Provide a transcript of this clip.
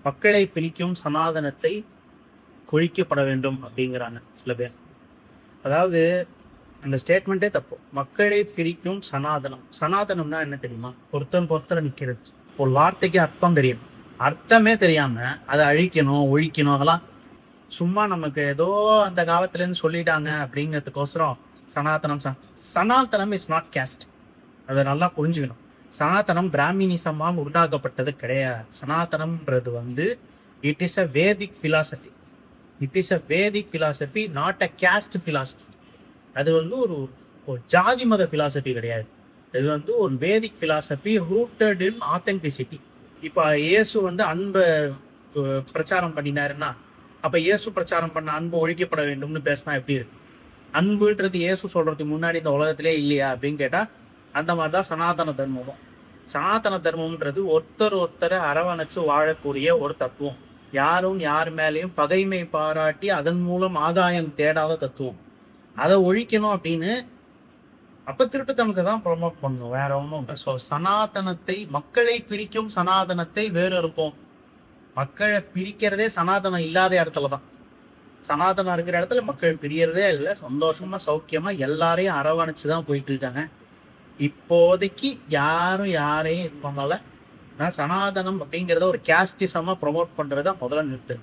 மக்களை பிரிக்கும் சனாதனத்தை ஒழிக்கப்பட வேண்டும் அப்படிங்கிறாங்க சில பேர். அதாவது அந்த ஸ்டேட்மெண்ட்டே தப்பு. மக்களை பிரிக்கும் சனாதனம். சனாதனம்னா என்ன தெரியுமா? ஒருத்தரை நிக்கிறது. ஒரு வார்த்தைக்கு அர்த்தம் தெரியும், அர்த்தமே தெரியாம அதை அழிக்கணும் ஒழிக்கணும் அதெல்லாம் சும்மா நமக்கு ஏதோ அந்த காலத்துல இருந்து சொல்லிட்டாங்க அப்படிங்கிறதுக்கோசரம் சனாதனம் இஸ் நாட் கேஸ்ட். அதை நல்லா புரிஞ்சுக்கணும். சனாதனம் பிராமினிசமாக உண்டாக்கப்பட்டது கிடையாது. சனாதனம்ன்றது it is a Vedic philosophy. It is a Vedic philosophy, not a caste philosophy. அது ஒரு ஜாதி மத பிலாசபி கிடையாது. இது ஒரு Vedic philosophy rooted in authenticity. இப்போ இயேசு அன்பை பிரச்சாரம் பண்ணினாருன்னா, அப்ப இயேசு பிரச்சாரம் பண்ண அன்பு ஒழிக்கப்பட வேண்டும்னு பேசினா எப்படி இருக்கு? அன்புன்றது இயேசு சொல்றதுக்கு முன்னாடி இந்த உலகத்திலே இல்லையா அப்படின்னு கேட்டா, அந்த மாதிரிதான் சனாதன தர்மமும். சனாதன தர்மம்ன்றது ஒருத்தரை அரவணைச்சு வாழக்கூடிய ஒரு தத்துவம். யாரும் யார் மேலேயும் பகைமை பாராட்டி அதன் மூலம் ஆதாயம் தேடாத தத்துவம். அதை ஒழிக்கணும் அப்படின்னு அப்ப திருட்டுத்தனத்தை தான் ப்ரொமோட் பண்ணணும், வேற ஒன்றும். ஸோ சனாதனத்தை, மக்களை பிரிக்கும் சனாதனத்தை வேறு இருப்போம். மக்களை பிரிக்கிறதே சனாதனம் இல்லாத இடத்துலதான். சனாதனம் இருக்கிற இடத்துல மக்கள் பிரியறதே இல்லை. சந்தோஷமா சௌக்கியமா எல்லாரையும் அரவணைச்சுதான் போயிட்டு இருக்காங்க. இப்போதைக்கு யாரும் யாரையும் இது பண்ணல. சனாதனம் அப்படிங்கிறத ஒரு கேஸ்டிசமா ப்ரொமோட் பண்றத முதல்ல நிறுத்து.